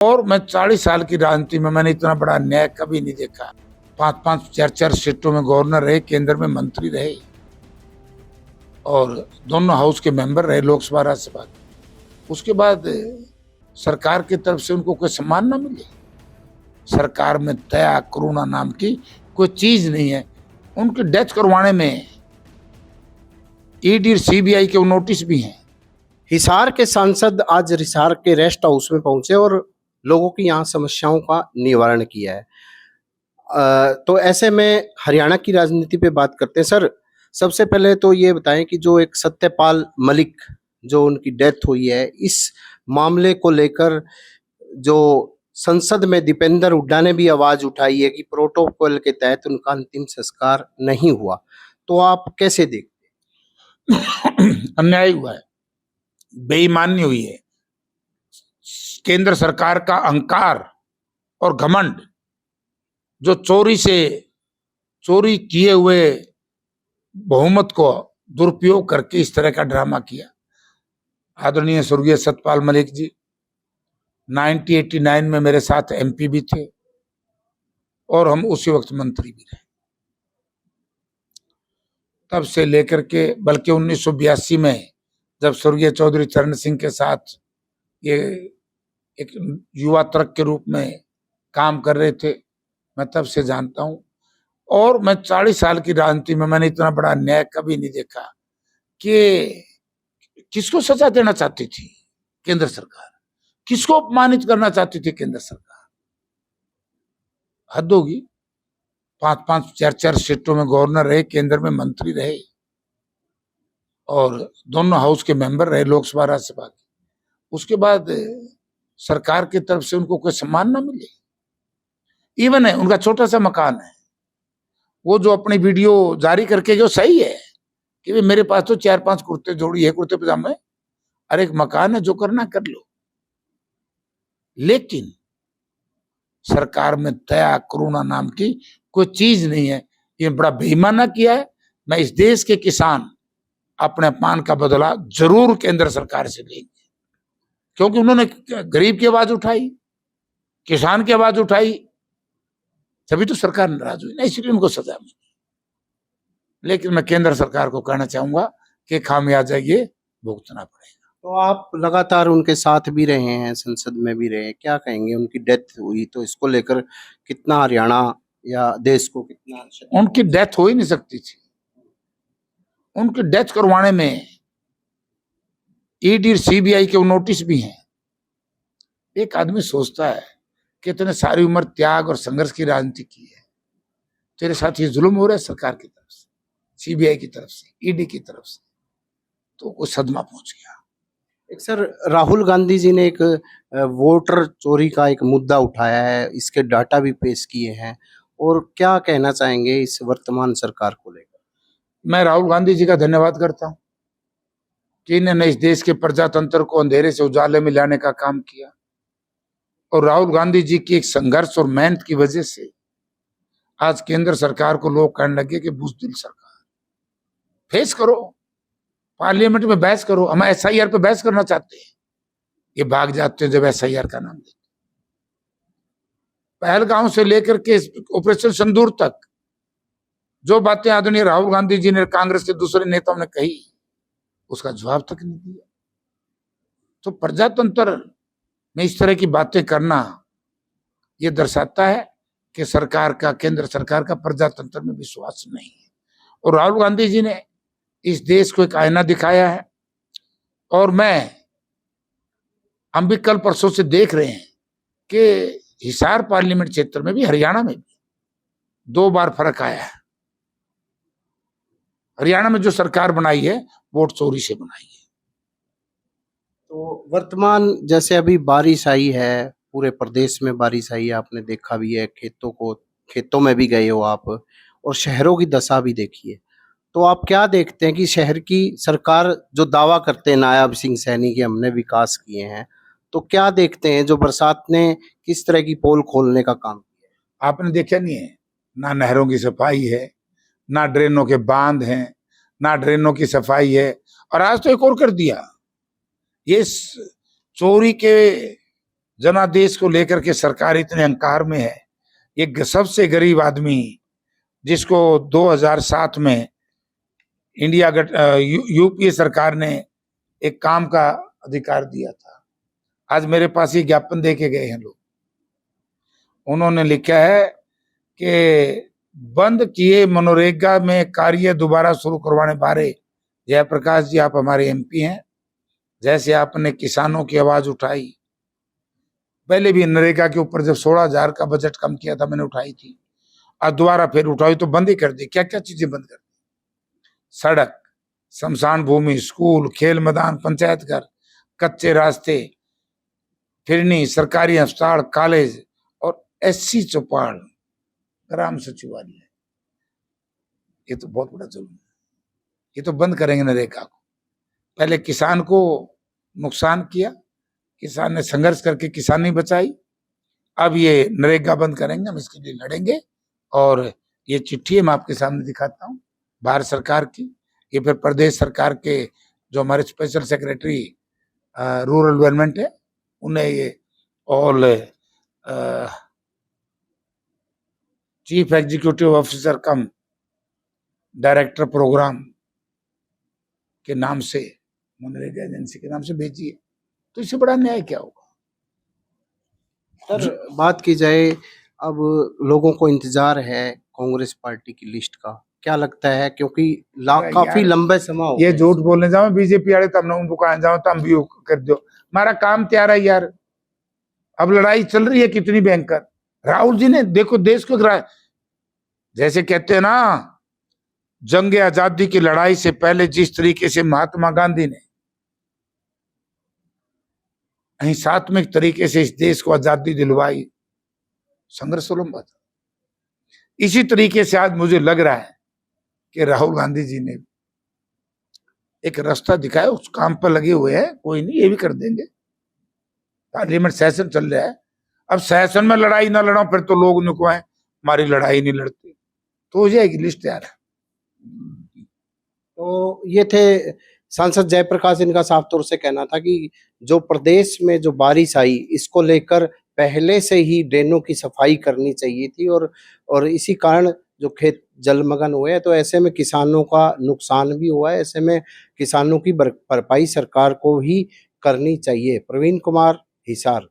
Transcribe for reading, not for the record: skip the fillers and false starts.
और मैं 40 साल की राजनीति में मैंने इतना बड़ा अन्याय कभी नहीं देखा। 5-5 4-4 सीटों में गवर्नर रहे, केंद्र में मंत्री रहे और दोनों हाउस के मेंबर रहे, लोकसभा राज्यसभा। उसके बाद सरकार की तरफ से उनको कोई सम्मान ना मिले। सरकार में दया करुणा नाम की कोई चीज नहीं है। उनकी डेथ करवाने में ईडी और सीबीआई के नोटिस भी हैं। हिसार के सांसद आज हिसार के रेस्ट हाउस में पहुंचे और लोगों की यहाँ समस्याओं का निवारण किया है। तो ऐसे में हरियाणा की राजनीति पे बात करते हैं। सर, सबसे पहले तो ये बताएं कि जो एक सत्यपाल मलिक जो उनकी डेथ हुई है, इस मामले को लेकर जो संसद में दीपेंद्र हुड्डा ने भी आवाज उठाई है कि प्रोटोकॉल के तहत उनका अंतिम संस्कार नहीं हुआ, तो आप कैसे देखते हैं? अन्याय हुआ है, बेईमानी हुई है। केंद्र सरकार का अहंकार और घमंड जो चोरी किए हुए बहुमत को दुरुपयोग करके इस तरह का ड्रामा किया। आदरणीय स्वर्गीय सत्यपाल मलिक जी 1989 में मेरे साथ एमपी भी थे और हम उसी वक्त मंत्री भी रहे। तब से लेकर के बल्कि 1982 में जब स्वर्गीय चौधरी चरण सिंह के साथ ये एक युवा तर्क के रूप में काम कर रहे थे, मैं तब से जानता हूं। और मैं 40 साल की राजनीति में मैंने इतना बड़ा अन्याय कभी नहीं देखा कि किसको सजा देना चाहती थी केंद्र सरकार, किसको अपमानित करना चाहती थी केंद्र सरकार। हद होगी। 5-5 4-4 सीटों में गवर्नर रहे, केंद्र में मंत्री रहे और दोनों हाउस के मेंबर रहे, लोकसभा राज्यसभा के। उसके बाद सरकार की तरफ से उनको कोई सम्मान ना मिले। इवन है उनका छोटा सा मकान है, वो जो अपनी वीडियो जारी करके जो सही है कि भाई मेरे पास तो 4-5 कुर्ते जोड़ी है, कुर्ते पजामे, अरे एक मकान है, जो करना कर लो। लेकिन सरकार में दया करुणा नाम की कोई चीज नहीं है। ये बड़ा बेईमाना किया है। मैं इस देश के किसान अपने अपमान का बदला जरूर केंद्र सरकार से लेंगे, क्योंकि उन्होंने गरीब की आवाज उठाई, किसान की आवाज उठाई, तभी तो सरकार नाराज हुई ना, इसलिए उनको सजा मिली। लेकिन मैं केंद्र सरकार को कहना चाहूंगा कि खामियाजा ये भुगतना पड़ेगा। तो आप लगातार उनके साथ भी रहे हैं, संसद में भी रहे, क्या कहेंगे? उनकी डेथ हुई तो इसको लेकर कितना हरियाणा या देश को कितना? उनकी डेथ हो ही नहीं सकती थी। उनकी डेथ करवाने में ईडी और सीबीआई के नोटिस भी हैं। एक आदमी सोचता है कि इतने सारी उम्र त्याग और संघर्ष की राजनीति की है, तेरे साथ ये जुल्म हो रहा है सरकार की तरफ से, सीबीआई की तरफ से, ईडी की तरफ से, तो कोई सदमा पहुंच गया। एक सर, राहुल गांधी जी ने एक वोटर चोरी का एक मुद्दा उठाया है, इसके डाटा भी पेश किए हैं, और क्या कहना चाहेंगे इस वर्तमान सरकार को लेकर? मैं राहुल गांधी जी का धन्यवाद करता हूं कि इन्होंने इस देश के प्रजातंत्र को अंधेरे से उजाले में लाने का काम किया। और राहुल गांधी जी की एक संघर्ष और मेहनत की वजह से आज केंद्र सरकार को लोग कहने लगे कि बुजदिल सरकार, फेस करो, पार्लियामेंट में बहस करो। हम एसआईआर पे बहस करना चाहते हैं, ये भाग जाते हैं जब एसआईआर का नाम लेते। पहलगांव से लेकर के ऑपरेशन सिंदूर तक जो बातें आदरणीय राहुल गांधी जी ने कांग्रेस के दूसरे नेताओं ने कही, उसका जवाब तक नहीं दिया। तो प्रजातंत्र में इस तरह की बातें करना ये दर्शाता है कि सरकार का, केंद्र सरकार का प्रजातंत्र में विश्वास नहीं है। और राहुल गांधी जी ने इस देश को एक आईना दिखाया है। और हम भी कल परसों से देख रहे हैं कि हिसार पार्लियामेंट क्षेत्र में भी, हरियाणा में भी 2 बार फर्क आया है। हरियाणा में जो सरकार बनाई है, वोट चोरी से बनाई है। तो वर्तमान जैसे अभी बारिश आई है, पूरे प्रदेश में बारिश आई है, आपने देखा भी है, खेतों में भी गए हो आप, और शहरों की दशा भी देखी है। तो आप क्या देखते हैं कि शहर की सरकार जो दावा करते हैं नायाब सिंह सैनी के हमने विकास किए हैं, तो क्या देखते हैं जो बरसात ने किस तरह की पोल खोलने का काम किया? आपने देखा नहीं है, ना नहरों की सफाई है, ना ड्रेनों के बांध हैं, ना ड्रेनों की सफाई है। और आज तो एक और कर दिया, ये चोरी के जनादेश को लेकर के सरकार इतने अहंकार में है। ये सबसे गरीब आदमी जिसको 2007 में यूपीए सरकार ने एक काम का अधिकार दिया था, आज मेरे पास ये ज्ञापन दे के गए हैं लोग। उन्होंने लिखा है कि बंद किए मनरेगा में कार्य दोबारा शुरू करवाने बारे जयप्रकाश जी, आप हमारे एमपी हैं, जैसे आपने किसानों की आवाज उठाई, पहले भी नरेगा के ऊपर जब 16,000 का बजट कम किया था मैंने उठाई थी, और दोबारा फिर उठाई तो बंद ही कर दी। क्या क्या चीजें बंद कर दी? सड़क, शमशान भूमि, स्कूल, खेल मैदान, पंचायत घर, कच्चे रास्ते, फिरनी, सरकारी अस्पताल, कॉलेज और एससी चौपाल, ग्राम सचिवालय। ये तो बहुत बड़ा जुल्म है। ये तो बंद करेंगे नरेगा को। पहले किसान को नुकसान किया, किसान ने संघर्ष करके किसानी बचाई, अब ये नरेगा बंद करेंगे। हम इसके लिए लड़ेंगे। और ये चिट्ठी मैं आपके सामने दिखाता हूँ भारत सरकार की। ये फिर प्रदेश सरकार के जो हमारे स्पेशल सेक्रेटरी रूरल डेवलपमेंट है, उन्हें ये ऑल चीफ एग्जीक्यूटिव ऑफिसर कम डायरेक्टर प्रोग्राम के नाम से, मनरेगा एजेंसी के नाम से भेजी है। तो इससे बड़ा न्याय क्या होगा? सर, बात की जाए, अब लोगों को इंतजार है कांग्रेस पार्टी की लिस्ट का, क्या लगता है? क्योंकि काफी लंबे समय हो ये गए। झूठ बोलने जाओ बीजेपी वाले, तब ना उनको कहा जाओ तब भी कर दो। हमारा काम तैयार है यार। अब लड़ाई चल रही है कितनी भयंकर। राहुल जी ने देखो देश को जैसे कहते हैं ना, जंग आजादी की लड़ाई से पहले जिस तरीके से महात्मा गांधी ने अहिंसात्मक तरीके से इस देश को आजादी दिलवाई, संघर्ष लंबा था, इसी तरीके से आज मुझे लग रहा है कि राहुल गांधी जी ने एक रास्ता दिखाया, उस काम पर लगे हुए हैं। कोई नहीं, ये भी कर देंगे। पार्लियामेंट सेशन चल रहा है, अब सेशन में लड़ाई ना लड़ो फिर तो लोग नुकवाएं हमारी लड़ाई नहीं लड़ती, तो हो जाएगी लिस्ट तैयार है। तो ये थे सांसद जयप्रकाश, इनका साफ तौर से कहना था कि जो प्रदेश में जो बारिश आई, इसको लेकर पहले से ही ड्रेनों की सफाई करनी चाहिए थी, और इसी कारण जो खेत जलमग्न हुए हैं, तो ऐसे में किसानों का नुकसान भी हुआ है। ऐसे में किसानों की भरपाई सरकार को ही करनी चाहिए। प्रवीण कुमार, हिसार।